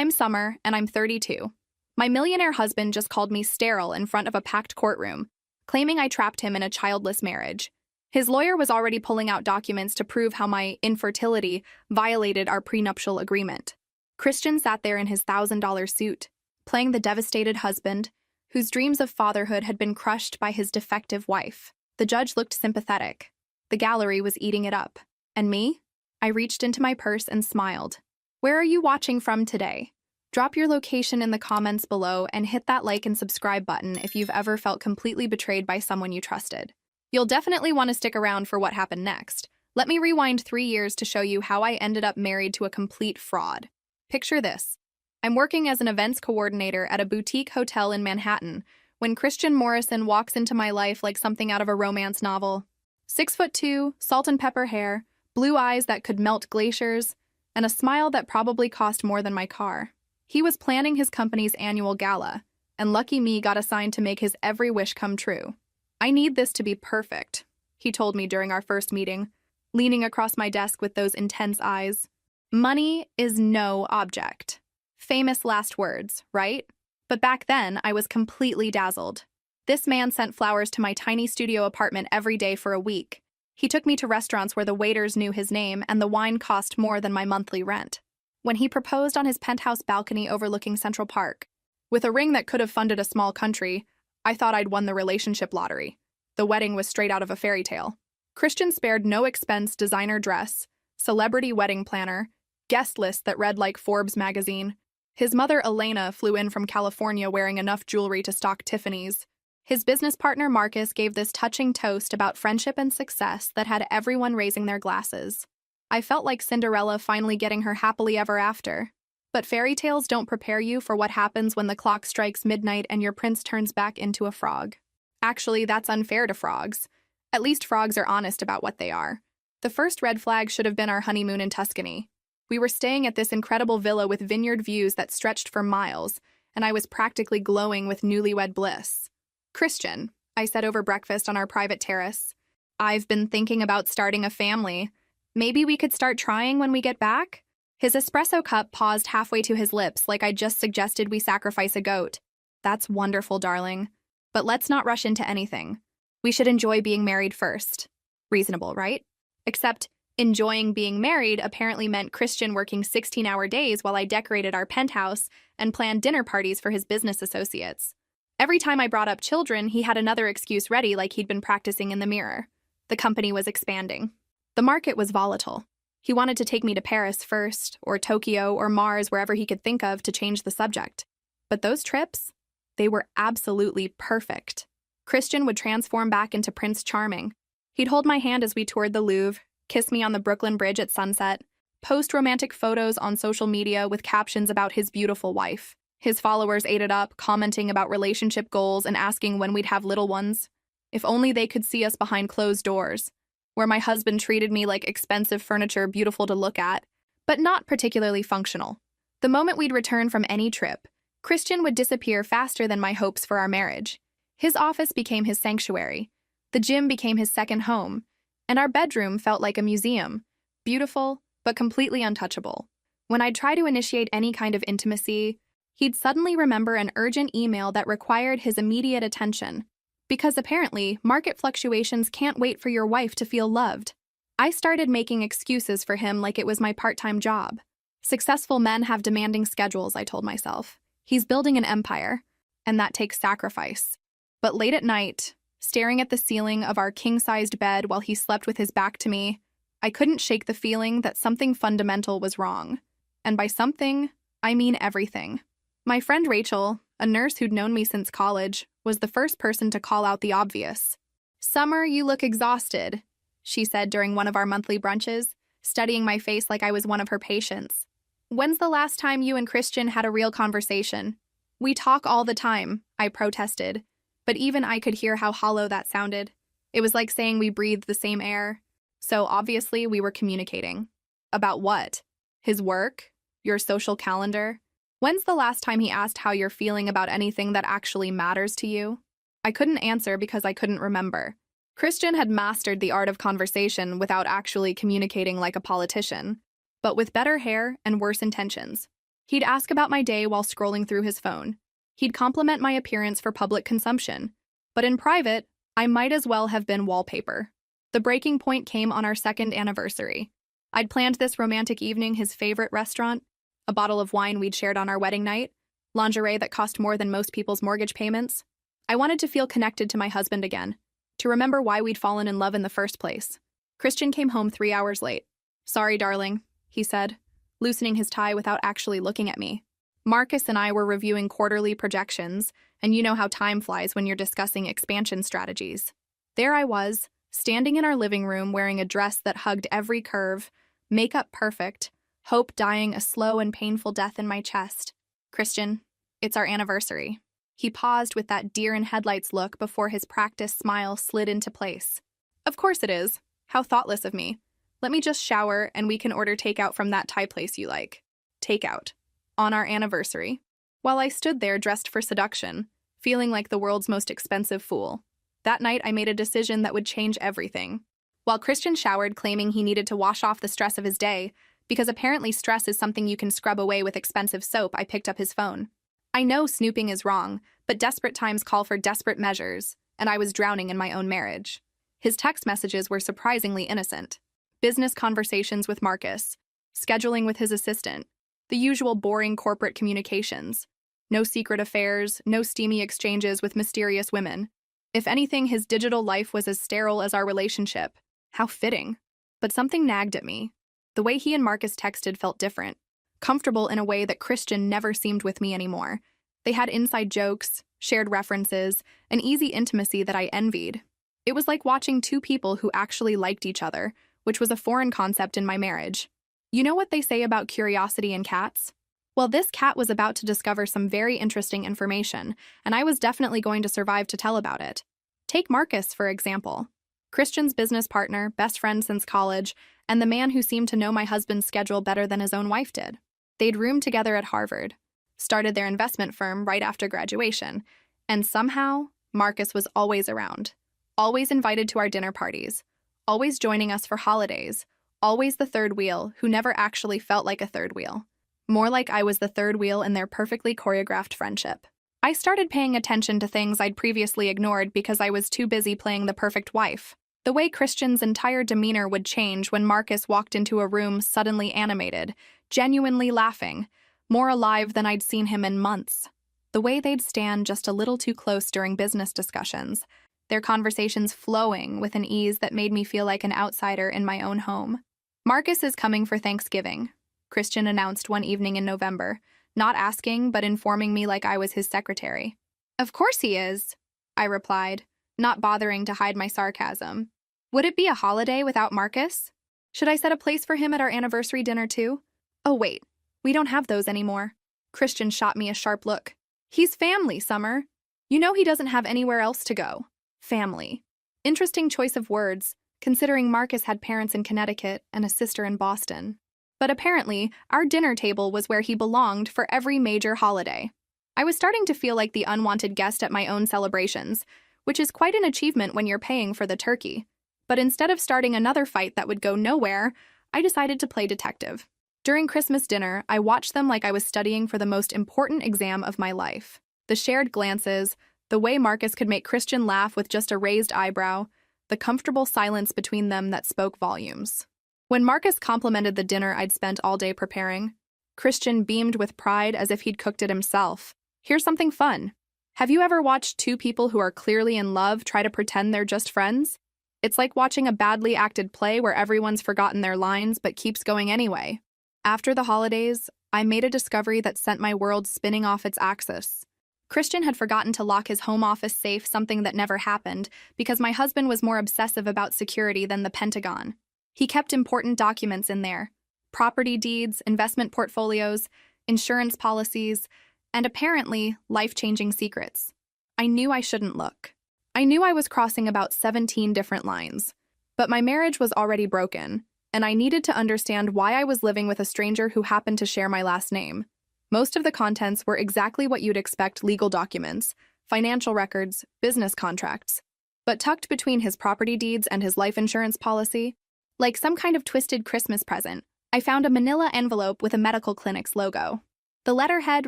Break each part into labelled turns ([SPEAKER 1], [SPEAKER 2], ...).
[SPEAKER 1] I'm Summer, and I'm 32. My millionaire husband just called me sterile in front of a packed courtroom, claiming I trapped him in a childless marriage. His lawyer was already pulling out documents to prove how my infertility violated our prenuptial agreement. Christian sat there in his $1,000 suit, playing the devastated husband, whose dreams of fatherhood had been crushed by his defective wife. The judge looked sympathetic. The gallery was eating it up. And me? I reached into my purse and smiled. Where are you watching from today? Drop your location in the comments below and hit that like and subscribe button if you've ever felt completely betrayed by someone you trusted. You'll definitely want to stick around for what happened next. Let me rewind 3 years to show you how I ended up married to a complete fraud. Picture this. I'm working as an events coordinator at a boutique hotel in Manhattan when Christian Morrison walks into my life like something out of a romance novel. 6'2", salt and pepper hair, blue eyes that could melt glaciers, and a smile that probably cost more than my car. He was planning his company's annual gala, and lucky me got assigned to make his every wish come true. I need this to be perfect, he told me during our first meeting, leaning across my desk with those intense eyes. Money is no object. Famous last words, right? But back then, I was completely dazzled. This man sent flowers to my tiny studio apartment every day for a week. He took me to restaurants where the waiters knew his name and the wine cost more than my monthly rent. When he proposed on his penthouse balcony overlooking Central Park, with a ring that could have funded a small country, I thought I'd won the relationship lottery. The wedding was straight out of a fairy tale. Christian spared no expense designer dress, celebrity wedding planner, guest list that read like Forbes magazine. His mother, Elena, flew in from California wearing enough jewelry to stock Tiffany's. His business partner, Marcus, gave this touching toast about friendship and success that had everyone raising their glasses. I felt like Cinderella finally getting her happily ever after. But fairy tales don't prepare you for what happens when the clock strikes midnight and your prince turns back into a frog. Actually, that's unfair to frogs. At least frogs are honest about what they are. The first red flag should have been our honeymoon in Tuscany. We were staying at this incredible villa with vineyard views that stretched for miles, and I was practically glowing with newlywed bliss. Christian, I said over breakfast on our private terrace, I've been thinking about starting a family. Maybe we could start trying when we get back? His espresso cup paused halfway to his lips like I just suggested we sacrifice a goat. That's wonderful, darling. But let's not rush into anything. We should enjoy being married first. Reasonable, right? Except enjoying being married apparently meant Christian working 16-hour days while I decorated our penthouse and planned dinner parties for his business associates. Every time I brought up children, he had another excuse ready like he'd been practicing in the mirror. The company was expanding. The market was volatile. He wanted to take me to Paris first, or Tokyo, or Mars, wherever he could think of to change the subject. But those trips, they were absolutely perfect. Christian would transform back into Prince Charming. He'd hold my hand as we toured the Louvre, kiss me on the Brooklyn Bridge at sunset, post romantic photos on social media with captions about his beautiful wife. His followers ate it up, commenting about relationship goals and asking when we'd have little ones. If only they could see us behind closed doors, where my husband treated me like expensive furniture beautiful to look at, but not particularly functional. The moment we'd return from any trip, Christian would disappear faster than my hopes for our marriage. His office became his sanctuary, the gym became his second home, and our bedroom felt like a museum, beautiful but completely untouchable. When I'd try to initiate any kind of intimacy, he'd suddenly remember an urgent email that required his immediate attention, because apparently market fluctuations can't wait for your wife to feel loved. I started making excuses for him like it was my part-time job. Successful men have demanding schedules, I told myself. He's building an empire, and that takes sacrifice. But late at night, staring at the ceiling of our king-sized bed while he slept with his back to me, I couldn't shake the feeling that something fundamental was wrong. And by something, I mean everything. My friend Rachel, a nurse who'd known me since college, was the first person to call out the obvious. "Summer, you look exhausted," she said during one of our monthly brunches, studying my face like I was one of her patients. "When's the last time you and Christian had a real conversation?" "We talk all the time," I protested, but even I could hear how hollow that sounded. It was like saying we breathed the same air. So obviously we were communicating. About what? His work? Your social calendar? When's the last time he asked how you're feeling about anything that actually matters to you? I couldn't answer because I couldn't remember. Christian had mastered the art of conversation without actually communicating like a politician, but with better hair and worse intentions. He'd ask about my day while scrolling through his phone. He'd compliment my appearance for public consumption. But in private, I might as well have been wallpaper. The breaking point came on our second anniversary. I'd planned this romantic evening, his favorite restaurant, a bottle of wine we'd shared on our wedding night, lingerie that cost more than most people's mortgage payments. I wanted to feel connected to my husband again, to remember why we'd fallen in love in the first place. Christian came home 3 hours late. "Sorry, darling," he said, loosening his tie without actually looking at me. Marcus and I were reviewing quarterly projections, and you know how time flies when you're discussing expansion strategies. There I was, standing in our living room wearing a dress that hugged every curve, makeup perfect, hope dying a slow and painful death in my chest. "Christian, it's our anniversary." He paused with that deer-in-headlights look before his practiced smile slid into place. "Of course it is. How thoughtless of me. Let me just shower and we can order takeout from that Thai place you like." Takeout. On our anniversary. While I stood there dressed for seduction, feeling like the world's most expensive fool. That night I made a decision that would change everything. While Christian showered claiming he needed to wash off the stress of his day, because apparently stress is something you can scrub away with expensive soap, I picked up his phone. I know snooping is wrong, but desperate times call for desperate measures, and I was drowning in my own marriage. His text messages were surprisingly innocent. Business conversations with Marcus, scheduling with his assistant, the usual boring corporate communications. No secret affairs, no steamy exchanges with mysterious women. If anything, his digital life was as sterile as our relationship. How fitting. But something nagged at me. The way he and Marcus texted felt different. Comfortable in a way that Christian never seemed with me anymore. They had inside jokes, shared references, an easy intimacy that I envied. It was like watching two people who actually liked each other, which was a foreign concept in my marriage. You know what they say about curiosity in cats? Well, this cat was about to discover some very interesting information, and I was definitely going to survive to tell about it. Take Marcus, for example. Christian's business partner, best friend since college, and the man who seemed to know my husband's schedule better than his own wife did. They'd roomed together at Harvard, started their investment firm right after graduation, and somehow, Marcus was always around. Always invited to our dinner parties, always joining us for holidays, always the third wheel who never actually felt like a third wheel. More like I was the third wheel in their perfectly choreographed friendship. I started paying attention to things I'd previously ignored because I was too busy playing the perfect wife. The way Christian's entire demeanor would change when Marcus walked into a room suddenly animated, genuinely laughing, more alive than I'd seen him in months. The way they'd stand just a little too close during business discussions, their conversations flowing with an ease that made me feel like an outsider in my own home. "Marcus is coming for Thanksgiving," Christian announced one evening in November, not asking but informing me like I was his secretary. "Of course he is," I replied, not bothering to hide my sarcasm. Would it be a holiday without Marcus? Should I set a place for him at our anniversary dinner too? Oh wait, we don't have those anymore. Christian shot me a sharp look. "He's family, Summer. You know he doesn't have anywhere else to go." Family. Interesting choice of words, considering Marcus had parents in Connecticut and a sister in Boston. But apparently, our dinner table was where he belonged for every major holiday. I was starting to feel like the unwanted guest at my own celebrations, which is quite an achievement when you're paying for the turkey. But instead of starting another fight that would go nowhere, I decided to play detective. During Christmas dinner, I watched them like I was studying for the most important exam of my life. The shared glances, the way Marcus could make Christian laugh with just a raised eyebrow, the comfortable silence between them that spoke volumes. When Marcus complimented the dinner I'd spent all day preparing, Christian beamed with pride as if he'd cooked it himself. Here's something fun. Have you ever watched two people who are clearly in love try to pretend they're just friends? It's like watching a badly acted play where everyone's forgotten their lines but keeps going anyway. After the holidays, I made a discovery that sent my world spinning off its axis. Christian had forgotten to lock his home office safe, something that never happened, because my husband was more obsessive about security than the Pentagon. He kept important documents in there: property deeds, investment portfolios, insurance policies, and apparently life-changing secrets. I knew I shouldn't look. I knew I was crossing about 17 different lines. But my marriage was already broken, and I needed to understand why I was living with a stranger who happened to share my last name. Most of the contents were exactly what you'd expect: legal documents, financial records, business contracts. But tucked between his property deeds and his life insurance policy, like some kind of twisted Christmas present, I found a manila envelope with a medical clinic's logo. The letterhead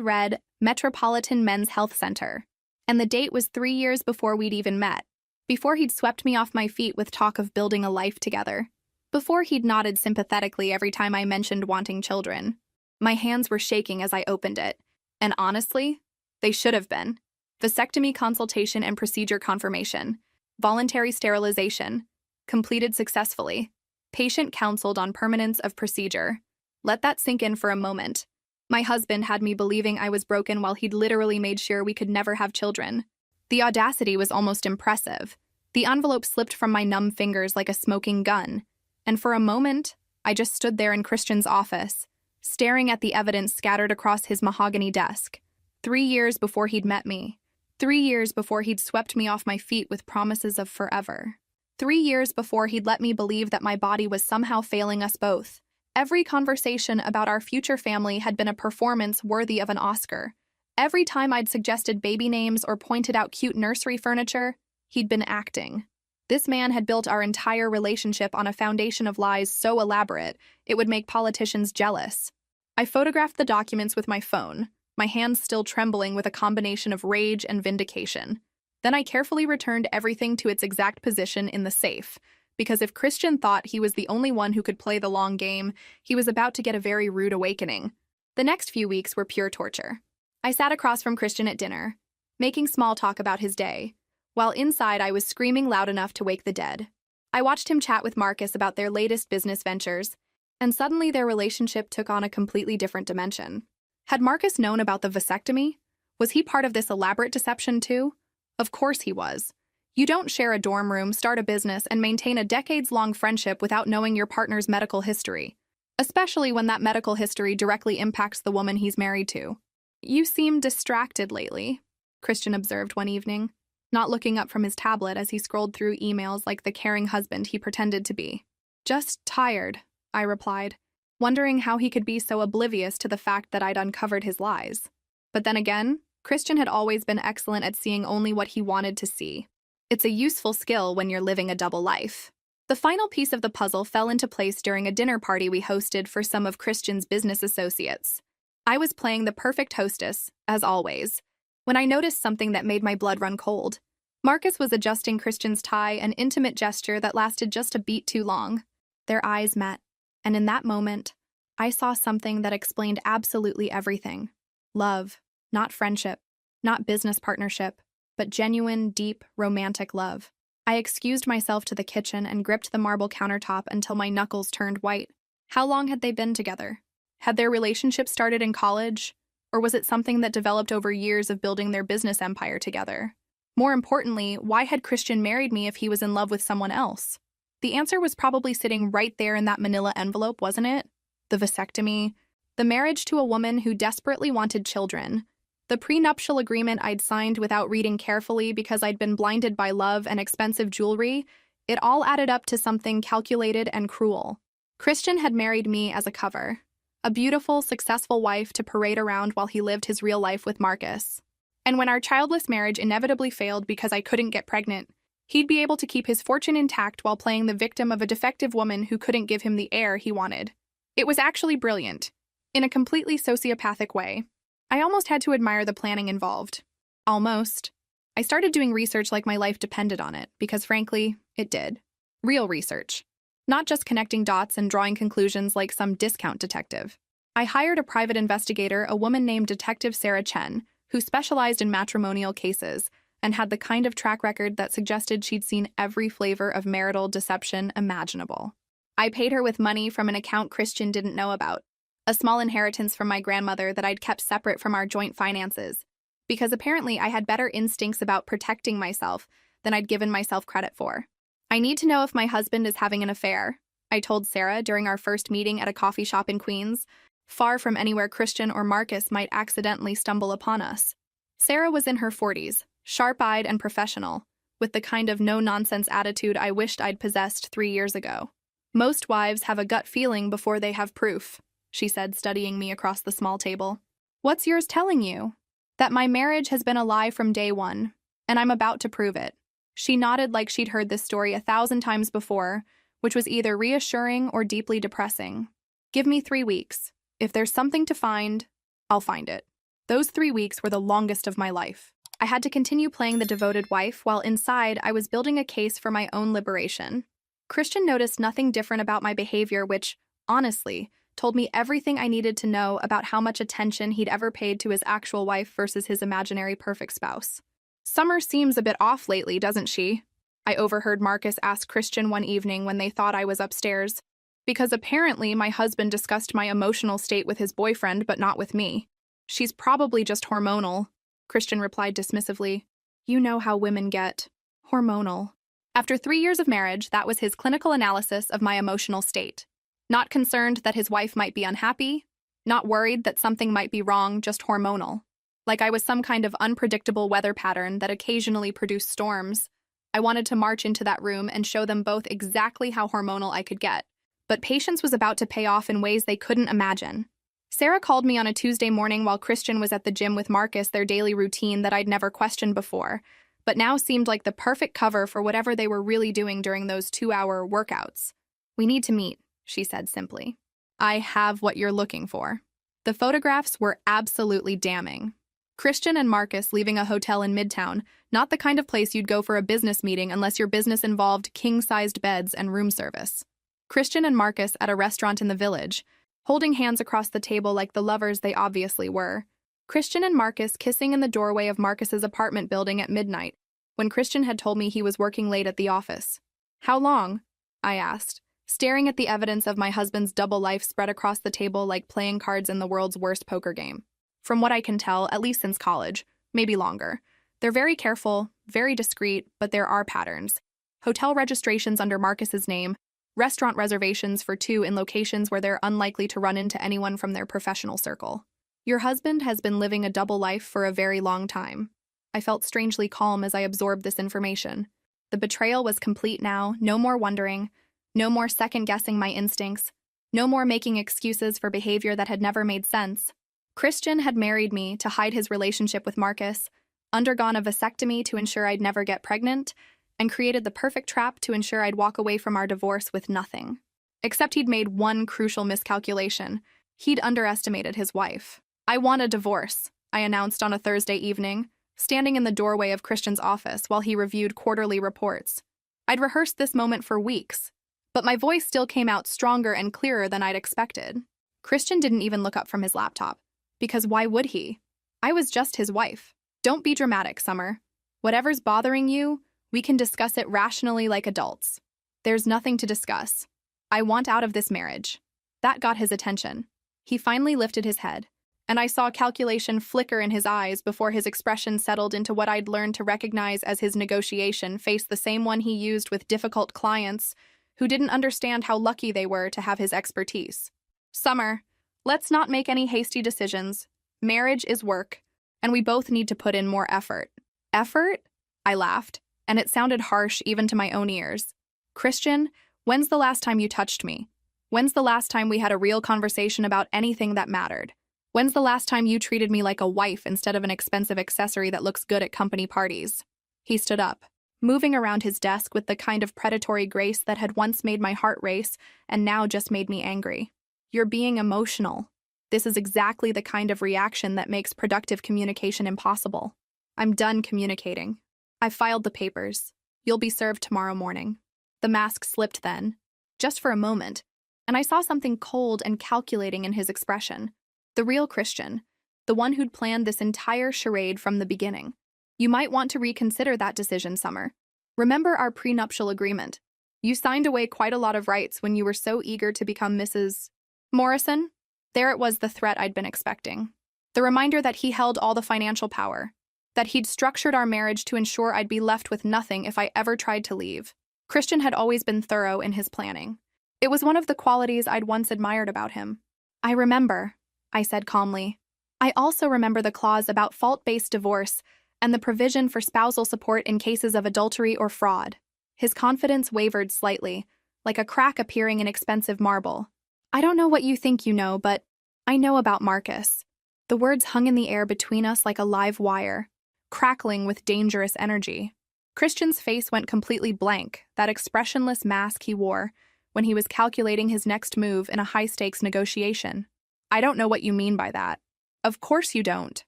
[SPEAKER 1] read Metropolitan Men's Health Center, and the date was 3 years before we'd even met, before he'd swept me off my feet with talk of building a life together, before he'd nodded sympathetically every time I mentioned wanting children. My hands were shaking as I opened it, and honestly, they should have been. Vasectomy consultation and procedure confirmation, voluntary sterilization, completed successfully, patient counseled on permanence of procedure. Let that sink in for a moment. My husband had me believing I was broken while he'd literally made sure we could never have children. The audacity was almost impressive. The envelope slipped from my numb fingers like a smoking gun, and for a moment, I just stood there in Christian's office, staring at the evidence scattered across his mahogany desk. 3 years before he'd met me. 3 years before he'd swept me off my feet with promises of forever. 3 years before he'd let me believe that my body was somehow failing us both. Every conversation about our future family had been a performance worthy of an Oscar. Every time I'd suggested baby names or pointed out cute nursery furniture, he'd been acting. This man had built our entire relationship on a foundation of lies so elaborate, it would make politicians jealous. I photographed the documents with my phone, my hands still trembling with a combination of rage and vindication. Then I carefully returned everything to its exact position in the safe, because if Christian thought he was the only one who could play the long game, he was about to get a very rude awakening. The next few weeks were pure torture. I sat across from Christian at dinner, making small talk about his day, while inside I was screaming loud enough to wake the dead. I watched him chat with Marcus about their latest business ventures, and suddenly their relationship took on a completely different dimension. Had Marcus known about the vasectomy? Was he part of this elaborate deception too? Of course he was. You don't share a dorm room, start a business, and maintain a decades-long friendship without knowing your partner's medical history, especially when that medical history directly impacts the woman he's married to. You seem distracted lately, Christian observed one evening, not looking up from his tablet as he scrolled through emails like the caring husband he pretended to be. Just tired, I replied, wondering how he could be so oblivious to the fact that I'd uncovered his lies. But then again, Christian had always been excellent at seeing only what he wanted to see. It's a useful skill when you're living a double life. The final piece of the puzzle fell into place during a dinner party we hosted for some of Christian's business associates. I was playing the perfect hostess, as always, when I noticed something that made my blood run cold. Marcus was adjusting Christian's tie, an intimate gesture that lasted just a beat too long. Their eyes met, and in that moment, I saw something that explained absolutely everything. Love, not friendship, not business partnership, but genuine, deep, romantic love. I excused myself to the kitchen and gripped the marble countertop until my knuckles turned white. How long had they been together? Had their relationship started in college? Or was it something that developed over years of building their business empire together? More importantly, why had Christian married me if he was in love with someone else? The answer was probably sitting right there in that manila envelope, wasn't it? The vasectomy, the marriage to a woman who desperately wanted children, the prenuptial agreement I'd signed without reading carefully because I'd been blinded by love and expensive jewelry, it all added up to something calculated and cruel. Christian had married me as a cover, a beautiful, successful wife to parade around while he lived his real life with Marcus. And when our childless marriage inevitably failed because I couldn't get pregnant, he'd be able to keep his fortune intact while playing the victim of a defective woman who couldn't give him the heir he wanted. It was actually brilliant, in a completely sociopathic way. I almost had to admire the planning involved. Almost. I started doing research like my life depended on it, because frankly, it did. Real research. Not just connecting dots and drawing conclusions like some discount detective. I hired a private investigator, a woman named Detective Sarah Chen, who specialized in matrimonial cases and had the kind of track record that suggested she'd seen every flavor of marital deception imaginable. I paid her with money from an account Christian didn't know about, a small inheritance from my grandmother that I'd kept separate from our joint finances, because apparently I had better instincts about protecting myself than I'd given myself credit for. I need to know if my husband is having an affair, I told Sarah during our first meeting at a coffee shop in Queens, far from anywhere Christian or Marcus might accidentally stumble upon us. Sarah was in her 40s, sharp-eyed and professional, with the kind of no-nonsense attitude I wished I'd possessed 3 years ago. Most wives have a gut feeling before they have proof, she said, studying me across the small table. What's yours telling you? That my marriage has been a lie from day one, and I'm about to prove it. She nodded like she'd heard this story 1,000 times before, which was either reassuring or deeply depressing. Give me 3 weeks. If there's something to find, I'll find it. Those 3 weeks were the longest of my life. I had to continue playing the devoted wife while inside I was building a case for my own liberation. Christian noticed nothing different about my behavior, which, honestly, told me everything I needed to know about how much attention he'd ever paid to his actual wife versus his imaginary perfect spouse. Summer seems a bit off lately, doesn't she? I overheard Marcus ask Christian one evening when they thought I was upstairs. Because apparently my husband discussed my emotional state with his boyfriend, but not with me. She's probably just hormonal, Christian replied dismissively. You know how women get. Hormonal. After 3 years of marriage, that was his clinical analysis of my emotional state. Not concerned that his wife might be unhappy, not worried that something might be wrong, just hormonal. Like I was some kind of unpredictable weather pattern that occasionally produced storms. I wanted to march into that room and show them both exactly how hormonal I could get. But patience was about to pay off in ways they couldn't imagine. Sarah called me on a Tuesday morning while Christian was at the gym with Marcus, their daily routine that I'd never questioned before, but now seemed like the perfect cover for whatever they were really doing during those 2-hour workouts. We need to meet, she said simply. I have what you're looking for. The photographs were absolutely damning. Christian and Marcus leaving a hotel in Midtown, not the kind of place you'd go for a business meeting unless your business involved king-sized beds and room service. Christian and Marcus at a restaurant in the village, holding hands across the table like the lovers they obviously were. Christian and Marcus kissing in the doorway of Marcus's apartment building at midnight, when Christian had told me he was working late at the office. How long? I asked, staring at the evidence of my husband's double life spread across the table like playing cards in the world's worst poker game. From what I can tell, at least since college, maybe longer. They're very careful, very discreet, but there are patterns. Hotel registrations under Marcus's name, restaurant reservations for 2 in locations where they're unlikely to run into anyone from their professional circle. Your husband has been living a double life for a very long time. I felt strangely calm as I absorbed this information. The betrayal was complete now, no more wondering, no more second-guessing my instincts, no more making excuses for behavior that had never made sense. Christian had married me to hide his relationship with Marcus, undergone a vasectomy to ensure I'd never get pregnant, and created the perfect trap to ensure I'd walk away from our divorce with nothing. Except he'd made one crucial miscalculation. He'd underestimated his wife. I want a divorce, I announced on a Thursday evening, standing in the doorway of Christian's office while he reviewed quarterly reports. I'd rehearsed this moment for weeks, but my voice still came out stronger and clearer than I'd expected. Christian didn't even look up from his laptop, because why would he? I was just his wife. Don't be dramatic, Summer. Whatever's bothering you, we can discuss it rationally like adults. There's nothing to discuss. I want out of this marriage. That got his attention. He finally lifted his head, and I saw calculation flicker in his eyes before his expression settled into what I'd learned to recognize as his negotiation face, the same one he used with difficult clients who didn't understand how lucky they were to have his expertise. Summer, let's not make any hasty decisions. Marriage is work, and we both need to put in more effort. Effort? I laughed, and it sounded harsh even to my own ears. Christian, when's the last time you touched me? When's the last time we had a real conversation about anything that mattered? When's the last time you treated me like a wife instead of an expensive accessory that looks good at company parties? He stood up, moving around his desk with the kind of predatory grace that had once made my heart race and now just made me angry. You're being emotional. This is exactly the kind of reaction that makes productive communication impossible. I'm done communicating. I've filed the papers. You'll be served tomorrow morning. The mask slipped then, just for a moment, and I saw something cold and calculating in his expression. The real Christian, the one who'd planned this entire charade from the beginning. You might want to reconsider that decision, Summer. Remember our prenuptial agreement. You signed away quite a lot of rights when you were so eager to become Mrs. Morrison. There it was, the threat I'd been expecting. The reminder that he held all the financial power, that he'd structured our marriage to ensure I'd be left with nothing if I ever tried to leave. Christian had always been thorough in his planning. It was one of the qualities I'd once admired about him. I remember, I said calmly. I also remember the clause about fault-based divorce and the provision for spousal support in cases of adultery or fraud. His confidence wavered slightly, like a crack appearing in expensive marble. I don't know what you think you know, but I know about Marcus. The words hung in the air between us like a live wire, crackling with dangerous energy. Christian's face went completely blank, that expressionless mask he wore when he was calculating his next move in a high-stakes negotiation. I don't know what you mean by that. Of course you don't.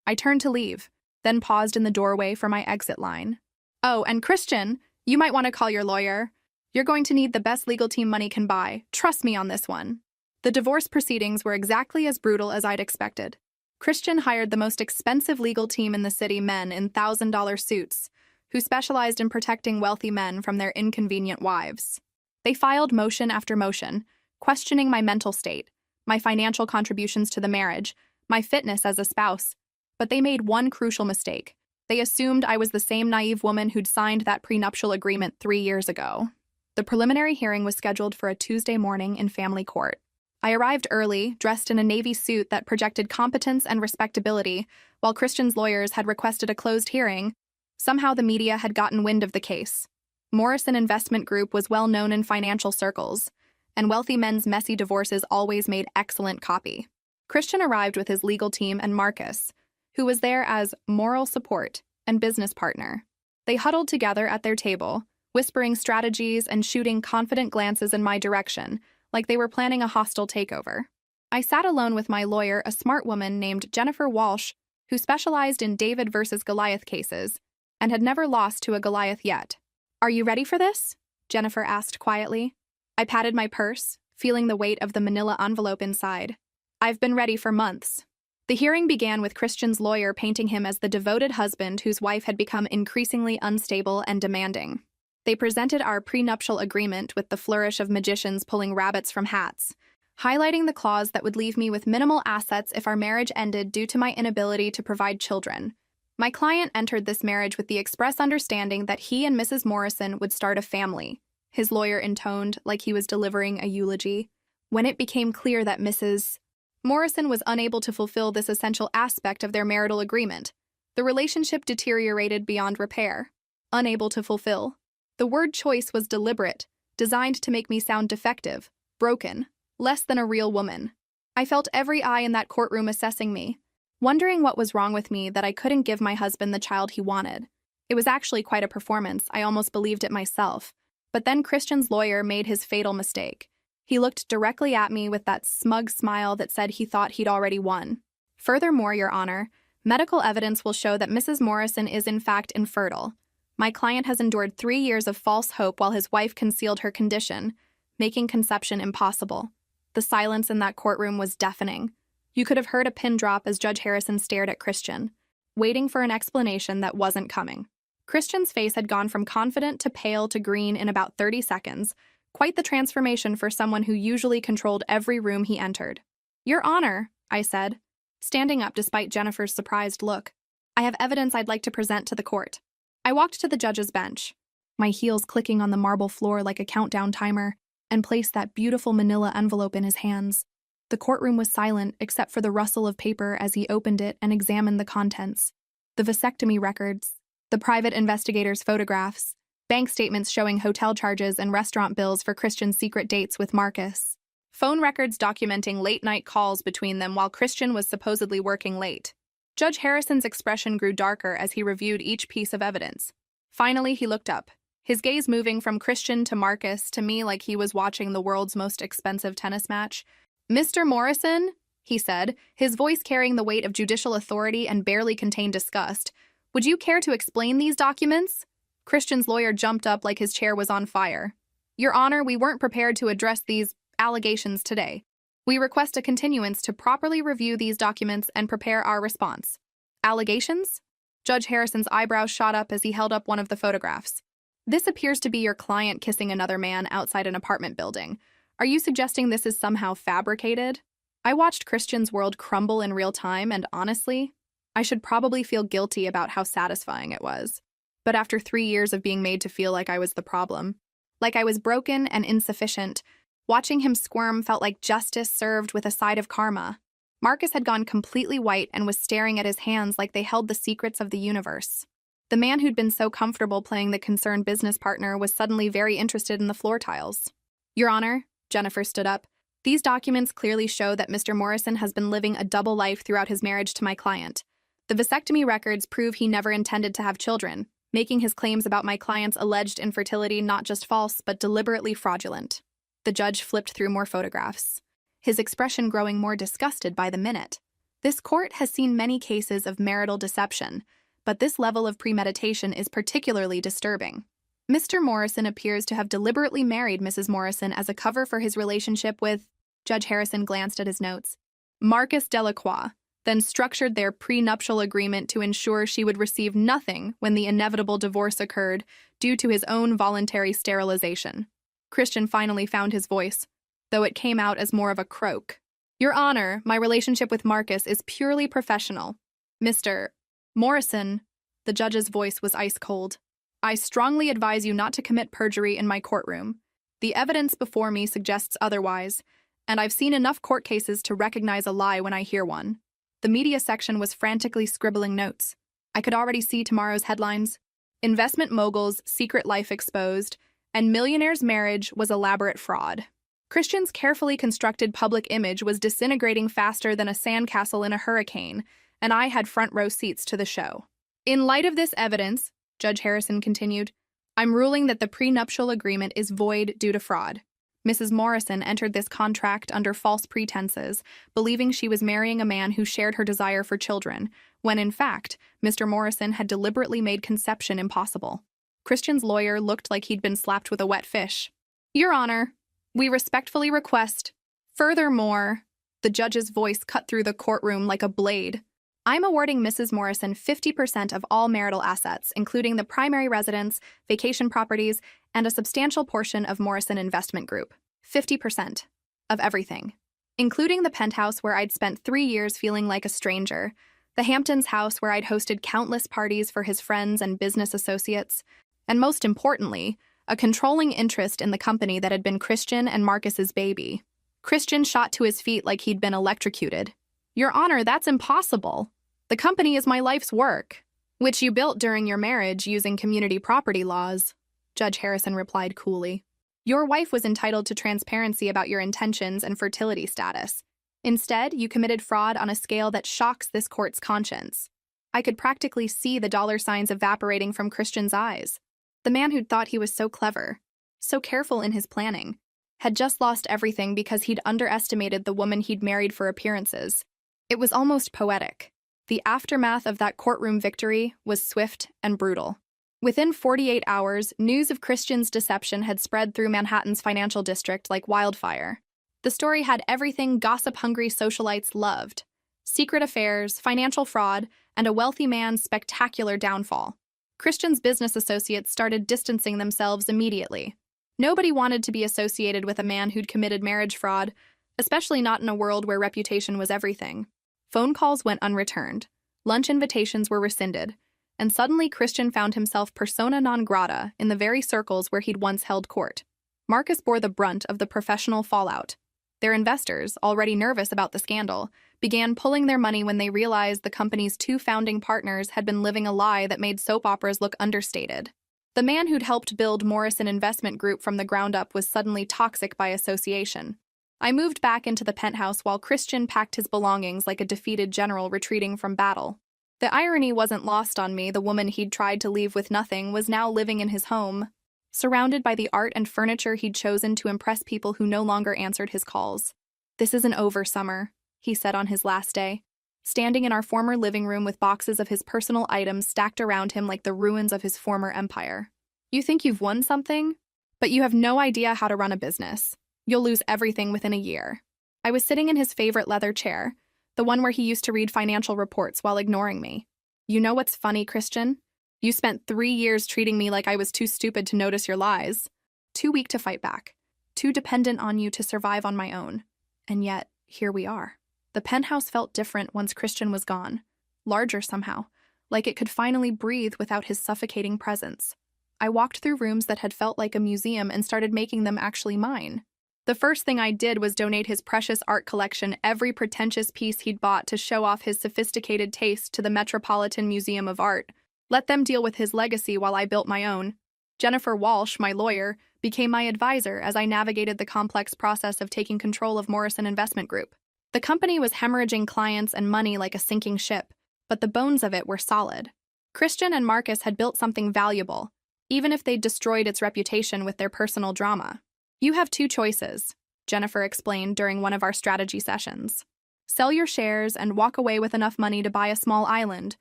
[SPEAKER 1] I turned to leave, then paused in the doorway for my exit line. Oh, and Christian, you might want to call your lawyer. You're going to need the best legal team money can buy. Trust me on this one. The divorce proceedings were exactly as brutal as I'd expected. Christian hired the most expensive legal team in the city, men in $1,000 suits, who specialized in protecting wealthy men from their inconvenient wives. They filed motion after motion, questioning my mental state, my financial contributions to the marriage, my fitness as a spouse. But they made one crucial mistake. They assumed I was the same naive woman who'd signed that prenuptial agreement 3 years ago. The preliminary hearing was scheduled for a Tuesday morning in family court. I arrived early, dressed in a navy suit that projected competence and respectability, while Christian's lawyers had requested a closed hearing. Somehow the media had gotten wind of the case. Morrison Investment Group was well known in financial circles, and wealthy men's messy divorces always made excellent copy. Christian arrived with his legal team and Marcus, who was there as moral support and business partner. They huddled together at their table, whispering strategies and shooting confident glances in my direction, like they were planning a hostile takeover. I sat alone with my lawyer, a smart woman named Jennifer Walsh, who specialized in David versus Goliath cases and had never lost to a Goliath yet. "Are you ready for this?" Jennifer asked quietly. I patted my purse, feeling the weight of the manila envelope inside. "I've been ready for months." The hearing began with Christian's lawyer painting him as the devoted husband whose wife had become increasingly unstable and demanding. They presented our prenuptial agreement with the flourish of magicians pulling rabbits from hats, highlighting the clause that would leave me with minimal assets if our marriage ended due to my inability to provide children. My client entered this marriage with the express understanding that he and Mrs. Morrison would start a family, his lawyer intoned like he was delivering a eulogy. When it became clear that Mrs. Morrison was unable to fulfill this essential aspect of their marital agreement, the relationship deteriorated beyond repair. Unable to fulfill. The word choice was deliberate, designed to make me sound defective, broken, less than a real woman. I felt every eye in that courtroom assessing me, wondering what was wrong with me that I couldn't give my husband the child he wanted. It was actually quite a performance, I almost believed it myself. But then Christian's lawyer made his fatal mistake. He looked directly at me with that smug smile that said he thought he'd already won. "Furthermore, Your Honor, medical evidence will show that Mrs. Morrison is in fact infertile. My client has endured 3 years of false hope while his wife concealed her condition, making conception impossible." The silence in that courtroom was deafening. You could have heard a pin drop as Judge Harrison stared at Christian, waiting for an explanation that wasn't coming. Christian's face had gone from confident to pale to green in about 30 seconds, quite the transformation for someone who usually controlled every room he entered. "Your Honor," I said, standing up despite Jennifer's surprised look, "I have evidence I'd like to present to the court." I walked to the judge's bench, my heels clicking on the marble floor like a countdown timer, and placed that beautiful manila envelope in his hands. The courtroom was silent except for the rustle of paper as he opened it and examined the contents. The vasectomy records, the private investigator's photographs, bank statements showing hotel charges and restaurant bills for Christian's secret dates with Marcus. Phone records documenting late-night calls between them while Christian was supposedly working late. Judge Harrison's expression grew darker as he reviewed each piece of evidence. Finally, he looked up, his gaze moving from Christian to Marcus to me like he was watching the world's most expensive tennis match. "Mr. Morrison," he said, his voice carrying the weight of judicial authority and barely contained disgust, "would you care to explain these documents?" Christian's lawyer jumped up like his chair was on fire. "Your Honor, we weren't prepared to address these allegations today. We request a continuance to properly review these documents and prepare our response." "Allegations?" Judge Harrison's eyebrows shot up as he held up one of the photographs. "This appears to be your client kissing another man outside an apartment building. Are you suggesting this is somehow fabricated?" I watched Christian's world crumble in real time, and honestly, I should probably feel guilty about how satisfying it was. But after 3 years of being made to feel like I was the problem, like I was broken and insufficient, watching him squirm felt like justice served with a side of karma. Marcus had gone completely white and was staring at his hands like they held the secrets of the universe. The man who'd been so comfortable playing the concerned business partner was suddenly very interested in the floor tiles. "Your Honor," Jennifer stood up, "these documents clearly show that Mr. Morrison has been living a double life throughout his marriage to my client. The vasectomy records prove he never intended to have children, making his claims about my client's alleged infertility not just false, but deliberately fraudulent." The judge flipped through more photographs, his expression growing more disgusted by the minute. This court has seen many cases of marital deception, but this level of premeditation is particularly disturbing. Mr. Morrison appears to have deliberately married Mrs. Morrison as a cover for his relationship with, Judge Harrison glanced at his notes, Marcus Delacroix, then structured their prenuptial agreement to ensure she would receive nothing when the inevitable divorce occurred due to his own voluntary sterilization. Christian finally found his voice, though it came out as more of a croak. Your Honor, my relationship with Marcus is purely professional. Mr. Morrison, the judge's voice was ice cold. I strongly advise you not to commit perjury in my courtroom. The evidence before me suggests otherwise, and I've seen enough court cases to recognize a lie when I hear one. The media section was frantically scribbling notes. I could already see tomorrow's headlines. Investment mogul's secret life exposed, and Millionaire's marriage was elaborate fraud. Christian's carefully constructed public image was disintegrating faster than a sandcastle in a hurricane, and I had front row seats to the show. In light of this evidence, Judge Harrison continued, I'm ruling that the prenuptial agreement is void due to fraud. Mrs. Morrison entered this contract under false pretenses, believing she was marrying a man who shared her desire for children, when in fact, Mr. Morrison had deliberately made conception impossible. Christian's lawyer looked like he'd been slapped with a wet fish. Your Honor, we respectfully request. Furthermore, the judge's voice cut through the courtroom like a blade. I'm awarding Mrs. Morrison 50% of all marital assets, including the primary residence, vacation properties, and a substantial portion of Morrison Investment Group. 50% of everything, including the penthouse where I'd spent 3 years feeling like a stranger, the Hamptons house where I'd hosted countless parties for his friends and business associates, and most importantly, a controlling interest in the company that had been Christian and Marcus's baby. Christian shot to his feet like he'd been electrocuted. Your Honor, that's impossible. The company is my life's work, which you built during your marriage using community property laws, Judge Harrison replied coolly. Your wife was entitled to transparency about your intentions and fertility status. Instead, you committed fraud on a scale that shocks this court's conscience. I could practically see the dollar signs evaporating from Christian's eyes. The man who'd thought he was so clever, so careful in his planning, had just lost everything because he'd underestimated the woman he'd married for appearances. It was almost poetic. The aftermath of that courtroom victory was swift and brutal. Within 48 hours, news of Christian's deception had spread through Manhattan's financial district like wildfire. The story had everything gossip-hungry socialites loved: secret affairs, financial fraud, and a wealthy man's spectacular downfall. Christian's business associates started distancing themselves immediately. Nobody wanted to be associated with a man who'd committed marriage fraud, especially not in a world where reputation was everything. Phone calls went unreturned, lunch invitations were rescinded, and suddenly Christian found himself persona non grata in the very circles where he'd once held court. Marcus bore the brunt of the professional fallout. Their investors, already nervous about the scandal, began pulling their money when they realized the company's 2 founding partners had been living a lie that made soap operas look understated. The man who'd helped build Morrison Investment Group from the ground up was suddenly toxic by association. I moved back into the penthouse while Christian packed his belongings like a defeated general retreating from battle. The irony wasn't lost on me. The woman he'd tried to leave with nothing was now living in his home, surrounded by the art and furniture he'd chosen to impress people who no longer answered his calls. This isn't over, Summer, he said on his last day, standing in our former living room with boxes of his personal items stacked around him like the ruins of his former empire. You think you've won something? But you have no idea how to run a business. You'll lose everything within a year. I was sitting in his favorite leather chair, the one where he used to read financial reports while ignoring me. You know what's funny, Christian? You spent 3 years treating me like I was too stupid to notice your lies, too weak to fight back, too dependent on you to survive on my own. And yet, here we are. The penthouse felt different once Christian was gone, larger somehow, like it could finally breathe without his suffocating presence. I walked through rooms that had felt like a museum and started making them actually mine. The first thing I did was donate his precious art collection, every pretentious piece he'd bought, to show off his sophisticated taste to the Metropolitan Museum of Art. Let them deal with his legacy while I built my own. Jennifer Walsh, my lawyer, became my advisor as I navigated the complex process of taking control of Morrison Investment Group. The company was hemorrhaging clients and money like a sinking ship, but the bones of it were solid. Christian and Marcus had built something valuable, even if they'd destroyed its reputation with their personal drama. You have 2 choices, Jennifer explained during one of our strategy sessions. Sell your shares and walk away with enough money to buy a small island,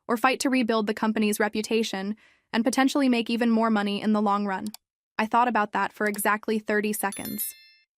[SPEAKER 1] or fight to rebuild the company's reputation and potentially make even more money in the long run. I thought about that for exactly 30 seconds.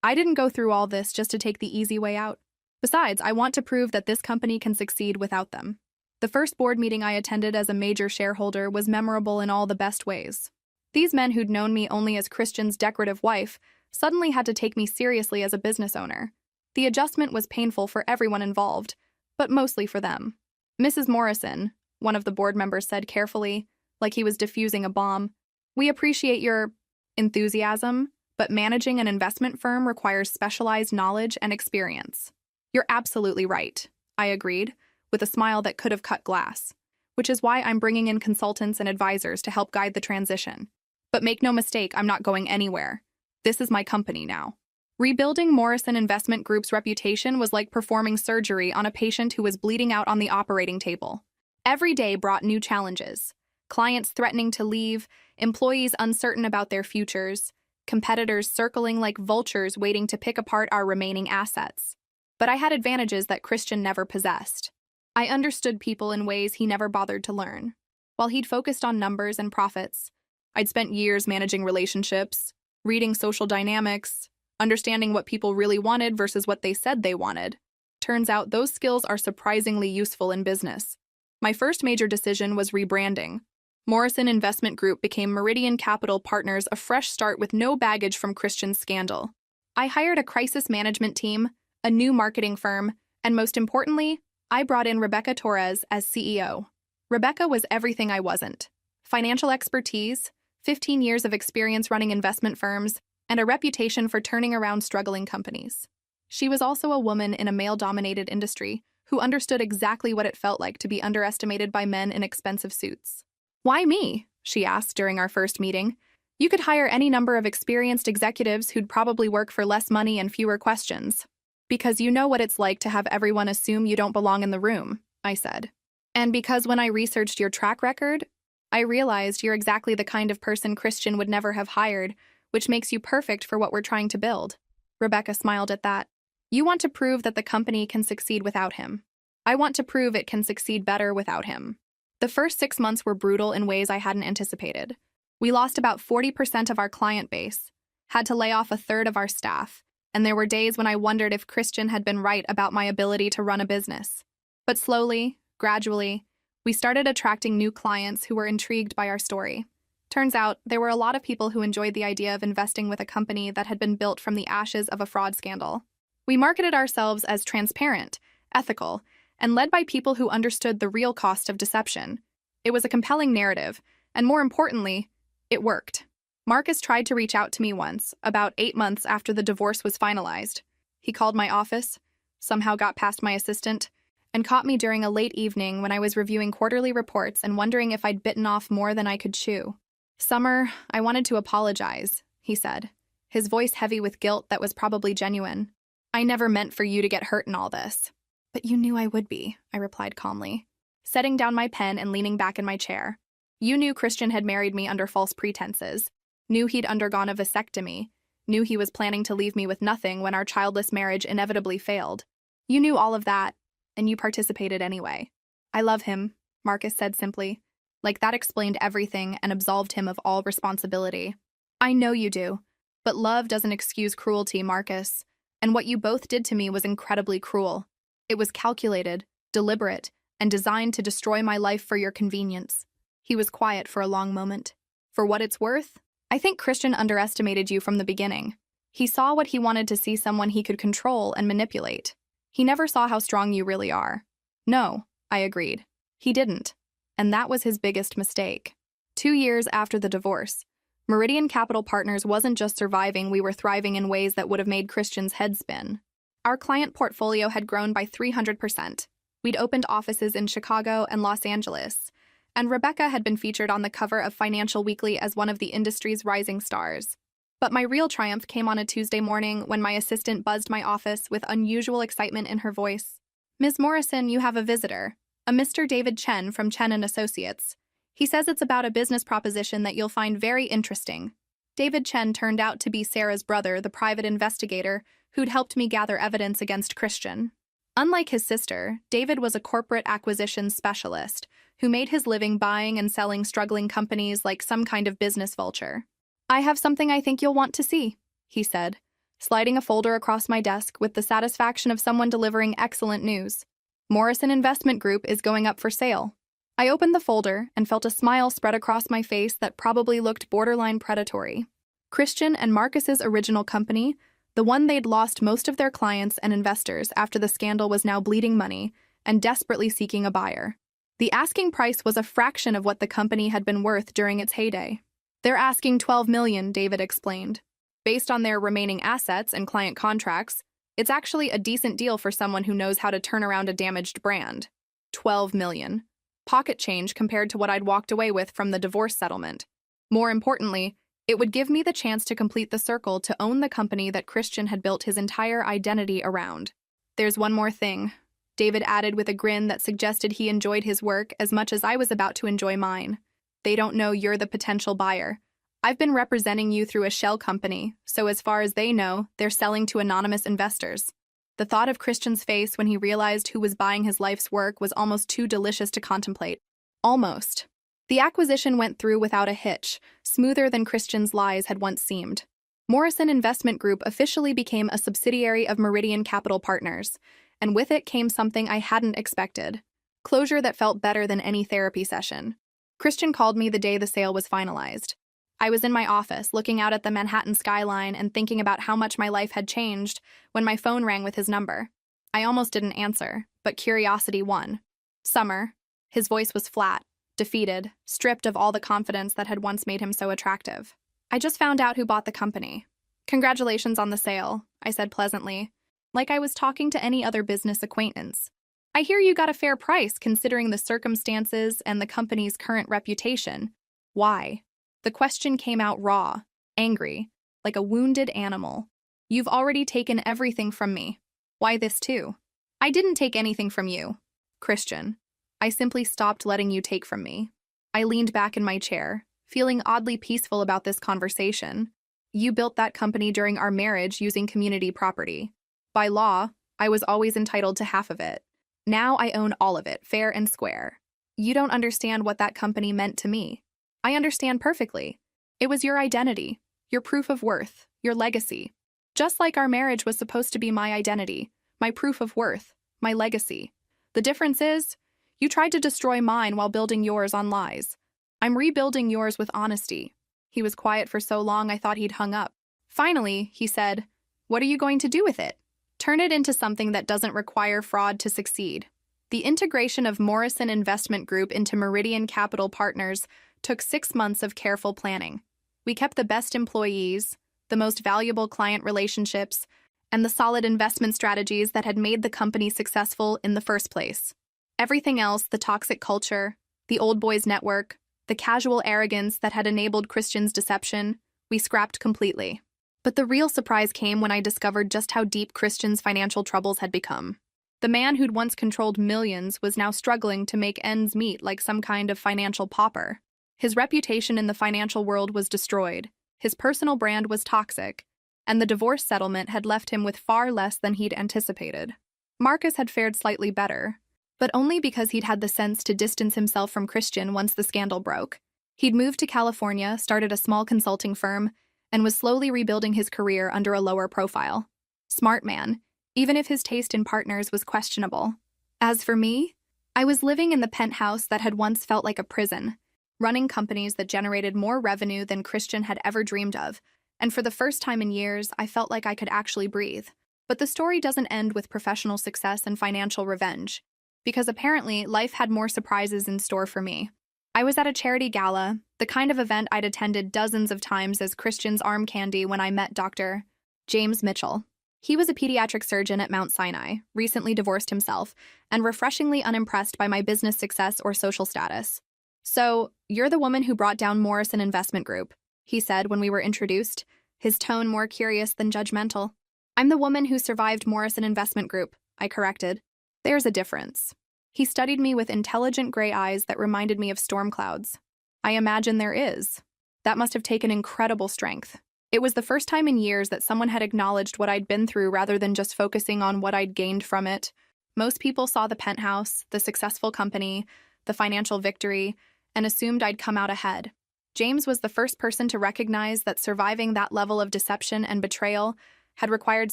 [SPEAKER 1] I didn't go through all this just to take the easy way out. Besides, I want to prove that this company can succeed without them. The first board meeting I attended as a major shareholder was memorable in all the best ways. These men who'd known me only as Christian's decorative wife suddenly had to take me seriously as a business owner. The adjustment was painful for everyone involved, but mostly for them. Mrs. Morrison, one of the board members said carefully, like he was defusing a bomb, "We appreciate your enthusiasm, but managing an investment firm requires specialized knowledge and experience." "You're absolutely right," I agreed, with a smile that could have cut glass, which is why I'm bringing in consultants and advisors to help guide the transition. But make no mistake, I'm not going anywhere. This is my company now. Rebuilding Morrison Investment Group's reputation was like performing surgery on a patient who was bleeding out on the operating table. Every day brought new challenges. Clients threatening to leave, employees uncertain about their futures, competitors circling like vultures waiting to pick apart our remaining assets. But I had advantages that Christian never possessed. I understood people in ways he never bothered to learn. While he'd focused on numbers and profits, I'd spent years managing relationships, reading social dynamics, understanding what people really wanted versus what they said they wanted. Turns out those skills are surprisingly useful in business. My first major decision was rebranding. Morrison Investment Group became Meridian Capital Partners, a fresh start with no baggage from Christian's scandal. I hired a crisis management team, a new marketing firm, and most importantly, I brought in Rebecca Torres as CEO. Rebecca was everything I wasn't. Financial expertise, 15 years of experience running investment firms, and a reputation for turning around struggling companies. She was also a woman in a male-dominated industry who understood exactly what it felt like to be underestimated by men in expensive suits. "Why me?" she asked during our first meeting. "You could hire any number of experienced executives who'd probably work for less money and fewer questions." "Because you know what it's like to have everyone assume you don't belong in the room," I said. "And because when I researched your track record, I realized you're exactly the kind of person Christian would never have hired, which makes you perfect for what we're trying to build." Rebecca smiled at that. "You want to prove that the company can succeed without him. I want to prove it can succeed better without him." The first 6 months were brutal in ways I hadn't anticipated. We lost about 40% of our client base, had to lay off a third of our staff, and there were days when I wondered if Christian had been right about my ability to run a business. But slowly, gradually, we started attracting new clients who were intrigued by our story. Turns out, there were a lot of people who enjoyed the idea of investing with a company that had been built from the ashes of a fraud scandal. We marketed ourselves as transparent, ethical, and led by people who understood the real cost of deception. It was a compelling narrative, and more importantly, it worked. Marcus tried to reach out to me once, about 8 months after the divorce was finalized. He called my office, somehow got past my assistant, and caught me during a late evening when I was reviewing quarterly reports and wondering if I'd bitten off more than I could chew. "Summer, I wanted to apologize," he said, his voice heavy with guilt that was probably genuine. "I never meant for you to get hurt in all this." "But you knew I would be," I replied calmly, setting down my pen and leaning back in my chair. "You knew Christian had married me under false pretenses, knew he'd undergone a vasectomy, knew he was planning to leave me with nothing when our childless marriage inevitably failed. You knew all of that, and you participated anyway." "I love him," Marcus said simply. Like that explained everything and absolved him of all responsibility. "I know you do, but love doesn't excuse cruelty, Marcus, and what you both did to me was incredibly cruel. It was calculated, deliberate, and designed to destroy my life for your convenience." He was quiet for a long moment. "For what it's worth, I think Christian underestimated you from the beginning. He saw what he wanted to see, someone he could control and manipulate. He never saw how strong you really are." "No," I agreed. "He didn't. And that was his biggest mistake." 2 years after the divorce, Meridian Capital Partners wasn't just surviving, we were thriving in ways that would have made Christian's head spin. Our client portfolio had grown by 300%. We'd opened offices in Chicago and Los Angeles, and Rebecca had been featured on the cover of Financial Weekly as one of the industry's rising stars. But my real triumph came on a Tuesday morning when my assistant buzzed my office with unusual excitement in her voice. "Ms. Morrison, you have a visitor, a Mr. David Chen from Chen & Associates. He says it's about a business proposition that you'll find very interesting." David Chen turned out to be Sarah's brother, the private investigator who'd helped me gather evidence against Christian. Unlike his sister, David was a corporate acquisitions specialist who made his living buying and selling struggling companies like some kind of business vulture. "I have something I think you'll want to see," he said, sliding a folder across my desk with the satisfaction of someone delivering excellent news. "Morrison Investment Group is going up for sale." I opened the folder and felt a smile spread across my face that probably looked borderline predatory. Christian and Marcus's original company, the one they'd lost most of their clients and investors after the scandal, was now bleeding money and desperately seeking a buyer. The asking price was a fraction of what the company had been worth during its heyday. "They're asking $12 million, David explained. "Based on their remaining assets and client contracts, it's actually a decent deal for someone who knows how to turn around a damaged brand." $12 million. Pocket change compared to what I'd walked away with from the divorce settlement. More importantly, it would give me the chance to complete the circle to own the company that Christian had built his entire identity around. "There's one more thing," David added with a grin that suggested he enjoyed his work as much as I was about to enjoy mine. "They don't know you're the potential buyer. I've been representing you through a shell company, so as far as they know, they're selling to anonymous investors." The thought of Christian's face when he realized who was buying his life's work was almost too delicious to contemplate. Almost. The acquisition went through without a hitch, smoother than Christian's lies had once seemed. Morrison Investment Group officially became a subsidiary of Meridian Capital Partners, and with it came something I hadn't expected. Closure that felt better than any therapy session. Christian called me the day the sale was finalized. I was in my office, looking out at the Manhattan skyline and thinking about how much my life had changed when my phone rang with his number. I almost didn't answer, but curiosity won. "Summer." His voice was flat, defeated, stripped of all the confidence that had once made him so attractive. "I just found out who bought the company." "Congratulations on the sale," I said pleasantly, like I was talking to any other business acquaintance. "I hear you got a fair price considering the circumstances and the company's current reputation. Why?" The question came out raw, angry, like a wounded animal. "You've already taken everything from me. Why this too?" "I didn't take anything from you, Christian. I simply stopped letting you take from me." I leaned back in my chair, feeling oddly peaceful about this conversation. "You built that company during our marriage using community property. By law, I was always entitled to half of it. Now I own all of it, fair and square. You don't understand what that company meant to me. I understand perfectly. It was your identity, your proof of worth, your legacy. Just like our marriage was supposed to be my identity, my proof of worth, my legacy. The difference is, you tried to destroy mine while building yours on lies. I'm rebuilding yours with honesty." He was quiet for so long I thought he'd hung up. Finally, he said, "What are you going to do with it?" "Turn it into something that doesn't require fraud to succeed." The integration of Morrison Investment Group into Meridian Capital Partners took 6 months of careful planning. We kept the best employees, the most valuable client relationships, and the solid investment strategies that had made the company successful in the first place. Everything else, the toxic culture, the old boys network, the casual arrogance that had enabled Christian's deception, we scrapped completely. But the real surprise came when I discovered just how deep Christian's financial troubles had become. The man who'd once controlled millions was now struggling to make ends meet like some kind of financial pauper. His reputation in the financial world was destroyed, his personal brand was toxic, and the divorce settlement had left him with far less than he'd anticipated. Marcus had fared slightly better, but only because he'd had the sense to distance himself from Christian once the scandal broke. He'd moved to California, started a small consulting firm, and was slowly rebuilding his career under a lower profile. Smart man, even if his taste in partners was questionable. As for me, I was living in the penthouse that had once felt like a prison, running companies that generated more revenue than Christian had ever dreamed of, and for the first time in years, I felt like I could actually breathe. But the story doesn't end with professional success and financial revenge, because apparently life had more surprises in store for me. I was at a charity gala, the kind of event I'd attended dozens of times as Christian's arm candy when I met Dr. James Mitchell. He was a pediatric surgeon at Mount Sinai, recently divorced himself, and refreshingly unimpressed by my business success or social status. "So, you're the woman who brought down Morrison Investment Group," he said when we were introduced, his tone more curious than judgmental. "I'm the woman who survived Morrison Investment Group," I corrected. "There's a difference." He studied me with intelligent gray eyes that reminded me of storm clouds. "I imagine there is." That must have taken incredible strength. It was the first time in years that someone had acknowledged what I'd been through rather than just focusing on what I'd gained from it. Most people saw the penthouse, the successful company, the financial victory, and assumed I'd come out ahead. James was the first person to recognize that surviving that level of deception and betrayal had required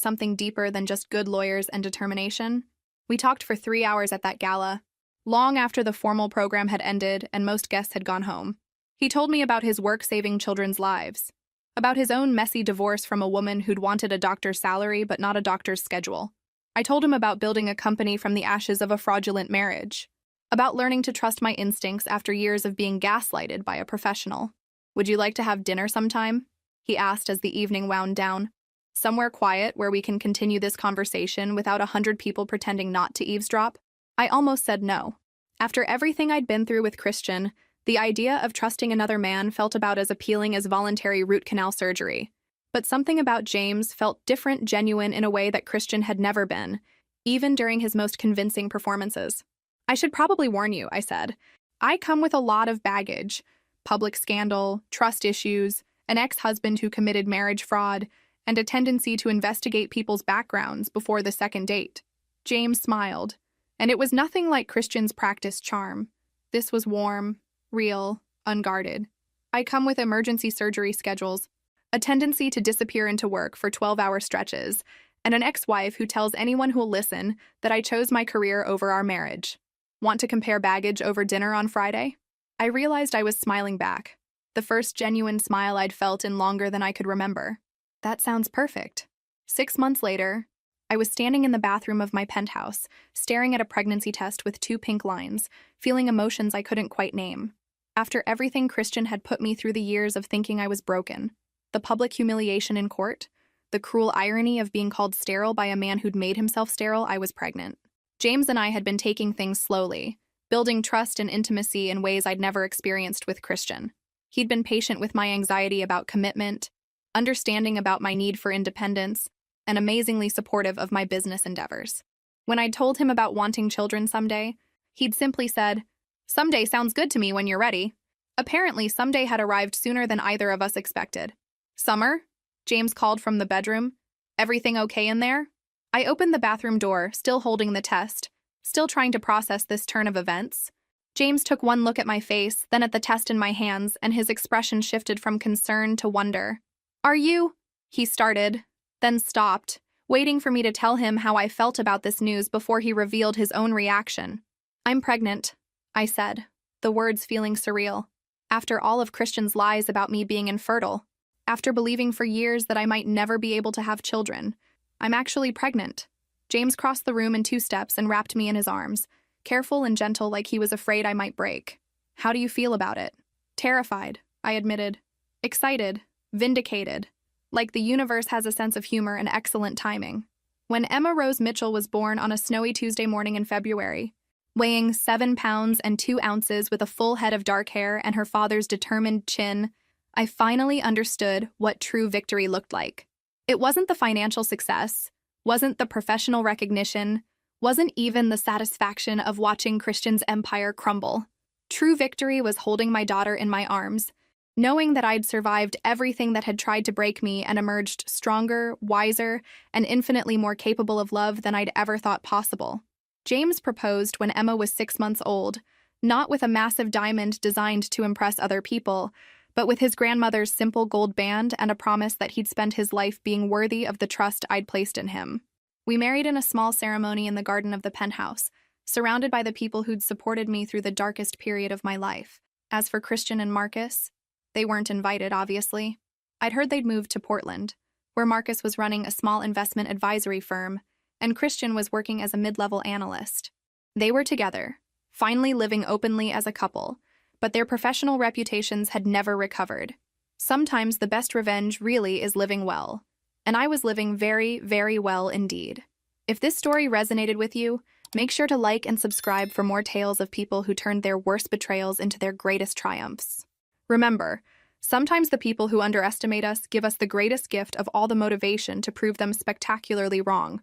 [SPEAKER 1] something deeper than just good lawyers and determination. We talked for 3 hours at that gala, long after the formal program had ended and most guests had gone home. He told me about his work saving children's lives, about his own messy divorce from a woman who'd wanted a doctor's salary but not a doctor's schedule. I told him about building a company from the ashes of a fraudulent marriage, about learning to trust my instincts after years of being gaslighted by a professional. "Would you like to have dinner sometime?" he asked as the evening wound down. "Somewhere quiet where we can continue this conversation without 100 people pretending not to eavesdrop?" I almost said no. After everything I'd been through with Christian, the idea of trusting another man felt about as appealing as voluntary root canal surgery. But something about James felt different, genuine in a way that Christian had never been, even during his most convincing performances. "I should probably warn you," I said. "I come with a lot of baggage. Public scandal, trust issues, an ex-husband who committed marriage fraud, and a tendency to investigate people's backgrounds before the second date." James smiled, and it was nothing like Christian's practiced charm. This was warm, real, unguarded. "I come with emergency surgery schedules, a tendency to disappear into work for 12-hour stretches, and an ex-wife who tells anyone who'll listen that I chose my career over our marriage. Want to compare baggage over dinner on Friday?" I realized I was smiling back, the first genuine smile I'd felt in longer than I could remember. That sounds perfect. 6 months later, I was standing in the bathroom of my penthouse, staring at a pregnancy test with 2 pink lines, feeling emotions I couldn't quite name. After everything Christian had put me through the years of thinking I was broken, the public humiliation in court, the cruel irony of being called sterile by a man who'd made himself sterile, I was pregnant. James and I had been taking things slowly, building trust and intimacy in ways I'd never experienced with Christian. He'd been patient with my anxiety about commitment, understanding about my need for independence, and amazingly supportive of my business endeavors. When I'd told him about wanting children someday, he'd simply said, "Someday sounds good to me when you're ready." Apparently, someday had arrived sooner than either of us expected. "Summer?" James called from the bedroom. "Everything okay in there?" I opened the bathroom door, still holding the test, still trying to process this turn of events. James took one look at my face, then at the test in my hands, and his expression shifted from concern to wonder. "Are you?" he started, then stopped, waiting for me to tell him how I felt about this news before he revealed his own reaction. "I'm pregnant," I said, the words feeling surreal. After all of Christian's lies about me being infertile, after believing for years that I might never be able to have children, I'm actually pregnant. James crossed the room in 2 steps and wrapped me in his arms, careful and gentle like he was afraid I might break. "How do you feel about it?" "Terrified," I admitted. "Excited, vindicated, like the universe has a sense of humor and excellent timing." When Emma Rose Mitchell was born on a snowy Tuesday morning in February, weighing 7 pounds and 2 ounces with a full head of dark hair and her father's determined chin, I finally understood what true victory looked like. It wasn't the financial success, wasn't the professional recognition, wasn't even the satisfaction of watching Christian's empire crumble. True victory was holding my daughter in my arms, knowing that I'd survived everything that had tried to break me and emerged stronger, wiser, and infinitely more capable of love than I'd ever thought possible. James proposed when Emma was 6 months old, not with a massive diamond designed to impress other people, but with his grandmother's simple gold band and a promise that he'd spend his life being worthy of the trust I'd placed in him. We married in a small ceremony in the garden of the penthouse, surrounded by the people who'd supported me through the darkest period of my life. As for Christian and Marcus, they weren't invited, obviously. I'd heard they'd moved to Portland, where Marcus was running a small investment advisory firm, and Christian was working as a mid-level analyst. They were together, finally living openly as a couple, but their professional reputations had never recovered. Sometimes the best revenge really is living well, and I was living very, very well indeed. If this story resonated with you, make sure to like and subscribe for more tales of people who turned their worst betrayals into their greatest triumphs. Remember, sometimes the people who underestimate us give us the greatest gift of all the motivation to prove them spectacularly wrong.